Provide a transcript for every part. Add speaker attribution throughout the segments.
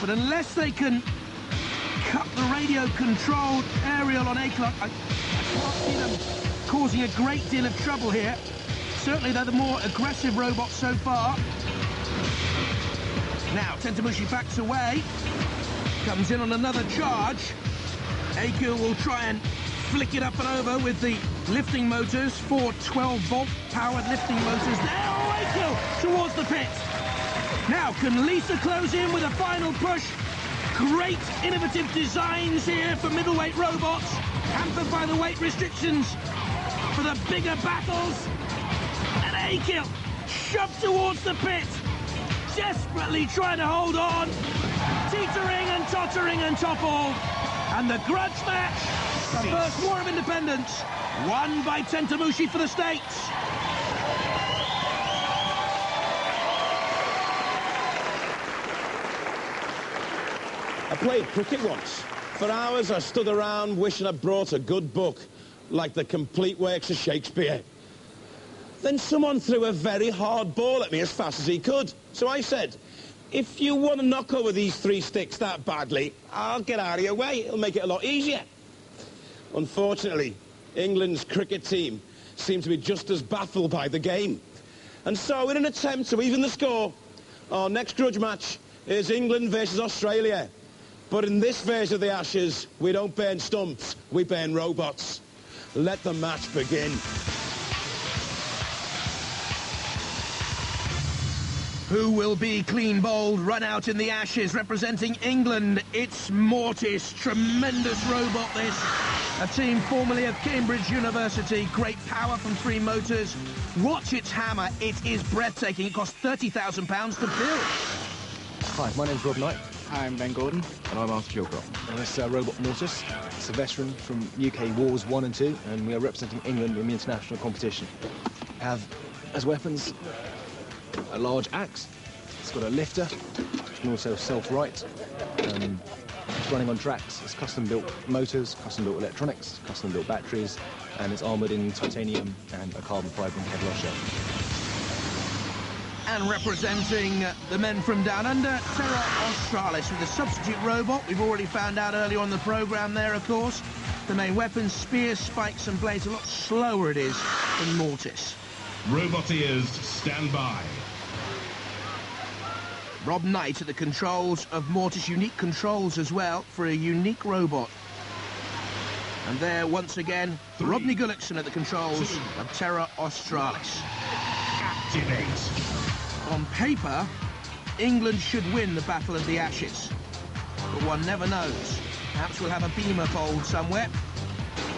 Speaker 1: But unless they can cut the radio-controlled aerial on A-Clock, I can't see them causing a great deal of trouble here. Certainly they're the more aggressive robots so far. Now, Tentamushi backs away, comes in on another charge. A-Kill will try and flick it up and over with the lifting motors, 4 12-volt powered lifting motors. Now A-Kill towards the pit. Now can Lisa close in with a final push? Great innovative designs here for middleweight robots, hampered by the weight restrictions for the bigger battles. And A-Kill shoved towards the pit, desperately trying to hold on, teetering and tottering and toppled. And the grudge match, the first War of Independence, won by Tentamushi for the States.
Speaker 2: I played cricket once. For hours I stood around wishing I'd brought a good book, like the complete works of Shakespeare. Then someone threw a very hard ball at me as fast as he could. So I said, if you want to knock over these 3 sticks that badly, I'll get out of your way. It'll make it a lot easier. Unfortunately, England's cricket team seemed to be just as baffled by the game. And so in an attempt to even the score, our next grudge match is England versus Australia. But in this version of the Ashes, we don't burn stumps, we burn robots. Let the match begin.
Speaker 1: Who will be clean bowled, run out in the Ashes, representing England? It's Mortis, tremendous robot this. A team formerly of Cambridge University, great power from 3 motors. Watch its hammer, it is breathtaking. It cost £30,000 to build.
Speaker 3: Hi, my name's Rob Knight.
Speaker 4: Hi, I'm Ben Gordon.
Speaker 3: And I'm Arthur Gilcroft. And this is Robot Mortis. It's a veteran from UK Wars 1 and 2, and we are representing England in the international competition. We have as weapons a large axe. It's got a lifter. It can also self-right. It's running on tracks. It's custom-built motors, custom-built electronics, custom-built batteries, and it's armoured in titanium and a carbon fibre and Kevlar shell.
Speaker 1: And representing the men from down under, Terra Australis with a substitute robot. We've already found out earlier on the programme there, of course. The main weapons, spears, spikes and blades, a lot slower it is than Mortis.
Speaker 5: Roboteers, stand by.
Speaker 1: Rob Knight at the controls of Mortis, unique controls as well for a unique robot. And there, once again, Rodney Gullickson at the controls of Terra Australis.
Speaker 5: Activate.
Speaker 1: On paper, England should win the Battle of the Ashes. But one never knows. Perhaps we'll have a beamer fold somewhere,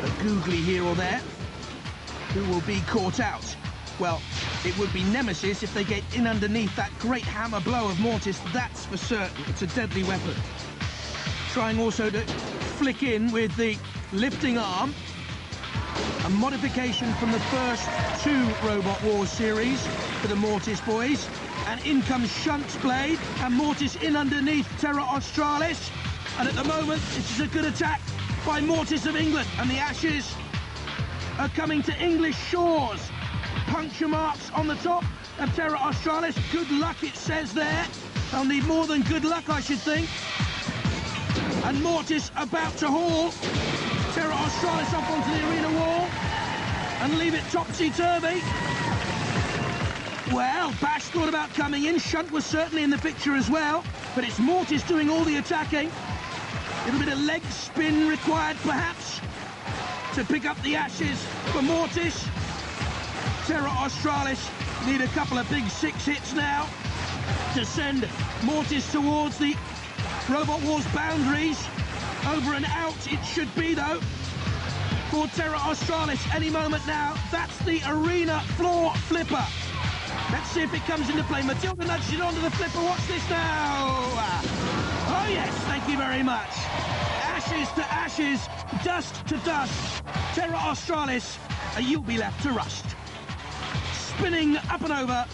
Speaker 1: a googly here or there. Who will be caught out? Well, it would be Nemesis if they get in underneath that great hammer blow of Mortis, that's for certain. It's a deadly weapon. Trying also to flick in with the lifting arm, a modification from the first 2 Robot Wars series for the Mortis boys. And in comes Shunt's blade, and Mortis in underneath Terra Australis. And at the moment, this is a good attack by Mortis of England, and the Ashes are coming to English shores. Puncture marks on the top of Terra Australis. Good luck, it says there. They'll need more than good luck, I should think. And Mortis about to haul Terra Australis up onto the arena wall and leave it topsy-turvy. Well, Bash thought about coming in. Shunt was certainly in the picture as well. But it's Mortis doing all the attacking. A little bit of leg spin required, perhaps, to pick up the Ashes for Mortis. Terra Australis need a couple of big 6 hits now to send Mortis towards the Robot Wars boundaries. Over and out it should be, though, for Terra Australis any moment now. That's the arena floor flipper. Let's see if it comes into play. Matilda nudged it onto the flipper. Watch this now. Oh, yes, thank you very much. Ashes to ashes, dust to dust. Terra Australis, you'll be left to rust. Spinning up and over.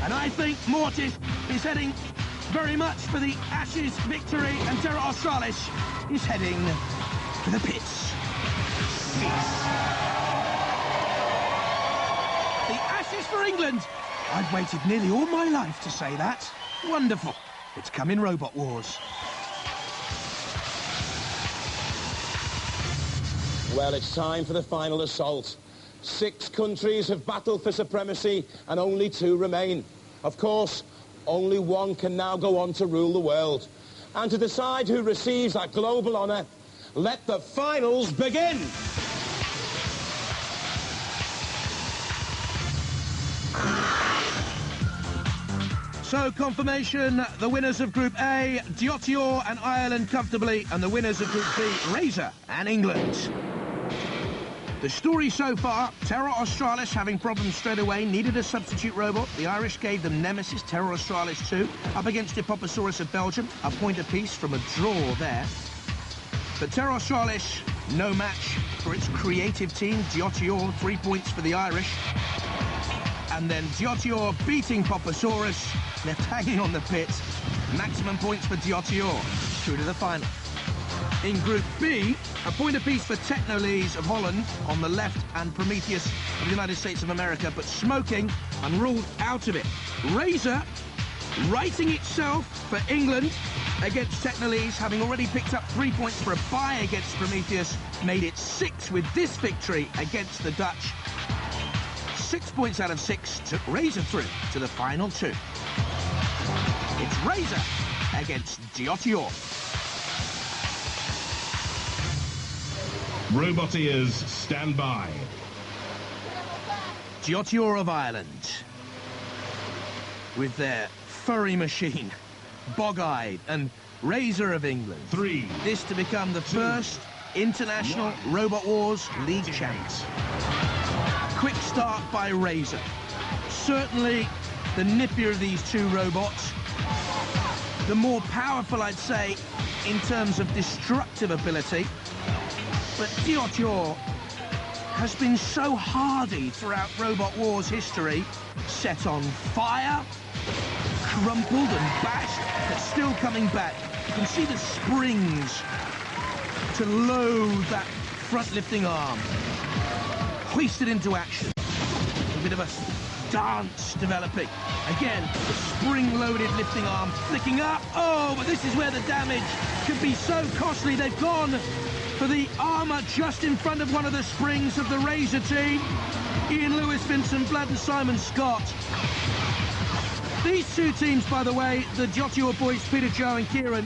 Speaker 1: And I think Mortis is heading very much for the Ashes victory, and Terra Australis is heading to the pits. The Ashes for England. I've waited nearly all my life to say that. Wonderful. It's coming, Robot Wars.
Speaker 2: Well, it's time for the final assault. 6 countries have battled for supremacy and only 2 remain. Of course, only one can now go on to rule the world. And to decide who receives that global honour, let the finals begin!
Speaker 1: So, confirmation, the winners of Group A, Diotoir and Ireland comfortably, and the winners of Group B, Razer and England. The story so far, Terror Australis having problems straight away, needed a substitute robot. The Irish gave them Nemesis, Terror Australis 2, up against Depopposaurus of Belgium, a point apiece from a draw there. But Terror Australis, no match for its creative team, Diotoir, 3 points for the Irish. And then Diotoir beating Depopposaurus, left hanging on the pit. Maximum points for Diotoir, through to the final. In Group B, a point apiece for Techno-Lease of Holland on the left and Prometheus of the United States of America, but smoking and ruled out of it. Razer righting itself for England against Techno-Lease, having already picked up 3 points for a bye against Prometheus, made it 6 with this victory against the Dutch. 6 points out of 6 took Razer through to the final 2. It's Razer against Diotoir.
Speaker 5: Roboteers, stand by.
Speaker 1: Diotoir of Ireland, with their furry machine, bog-eyed, and Razer of England.
Speaker 5: 3.
Speaker 1: This to become the first international Robot Wars League champs. Quick start by Razer. Certainly the nippier of these 2 robots. The more powerful, I'd say, in terms of destructive ability. But Diotoir has been so hardy throughout Robot Wars history. Set on fire, crumpled and bashed, but still coming back. You can see the springs to load that front-lifting arm. Hoisted into action. A bit of a dance developing. Again, the spring-loaded lifting arm flicking up. Oh, but this is where the damage could be so costly. They've gone for the armour just in front of one of the springs of the Razer team. Ian Lewis, Vincent Blood and Simon Scott. These 2 teams, by the way, the Diotoir boys, Peter, Joe and Kieran,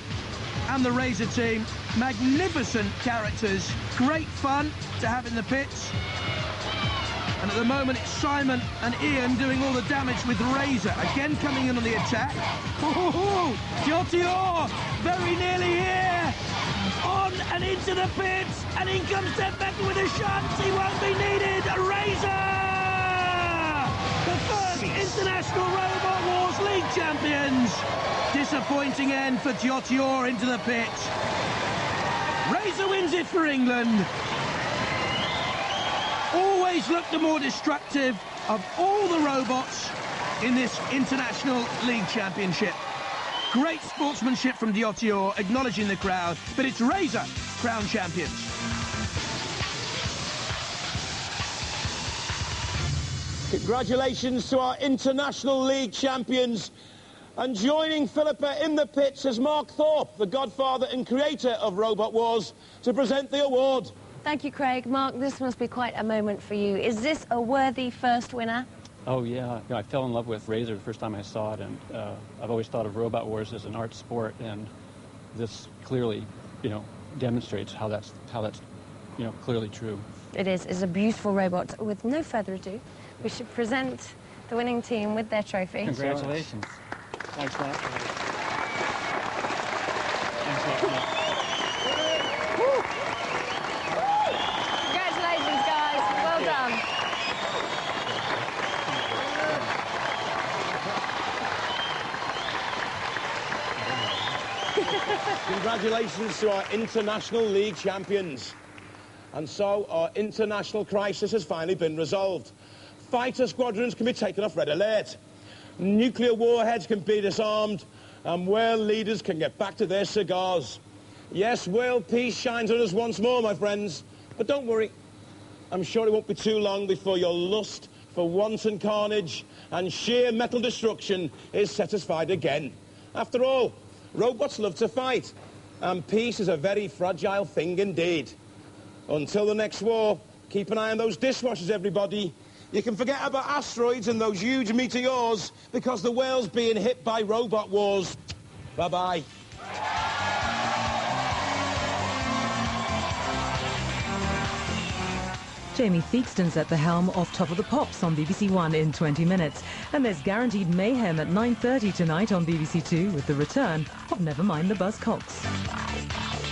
Speaker 1: and the Razer team, magnificent characters. Great fun to have in the pits. And at the moment, it's Simon and Ian doing all the damage with Razer. Again coming in on the attack. Oh, Diotoir, very nearly here. On and into the pits. And in comes Ted Becker with a shot. He won't be needed. Razer! The first international Robot Wars League champions. Disappointing end for Diotoir into the pit. Razer wins it for England. Always looked the more destructive of all the robots in this International League Championship. Great sportsmanship from Diotoir, acknowledging the crowd, but it's Razer, crowned champions.
Speaker 2: Congratulations to our International League champions. And joining Philippa in the pits is Mark Thorpe, the godfather and creator of Robot Wars, to present the award.
Speaker 4: Thank you, Craig. Mark, this must be quite a moment for you. Is this a worthy first winner?
Speaker 6: Oh, yeah. You know, I fell in love with Razer the first time I saw it, and I've always thought of Robot Wars as an art sport, and this clearly, you know, demonstrates how that's you know, clearly true.
Speaker 4: It is. It's a beautiful robot. With no further ado, we should present the winning team with their trophy.
Speaker 6: Congratulations. Thanks, Matt. Thanks, Matt.
Speaker 4: Congratulations, guys. Well done.
Speaker 2: Congratulations to our International League champions. And so our international crisis has finally been resolved. Fighter squadrons can be taken off red alert. Nuclear warheads can be disarmed, and world leaders can get back to their cigars. Yes, world peace shines on us once more, my friends. But don't worry, I'm sure it won't be too long before your lust for wanton carnage and sheer metal destruction is satisfied again. After all, Robots love to fight, and peace is a very fragile thing indeed. Until the next war, keep an eye on those dishwashers, everybody. You can forget about asteroids and those huge meteors, because the world's being hit by robot wars. Bye-bye.
Speaker 7: Jamie Theakston's at the helm off Top of the Pops on BBC One in 20 minutes. And there's guaranteed mayhem at 9:30 tonight on BBC Two with the return of Never Mind the Buzzcocks.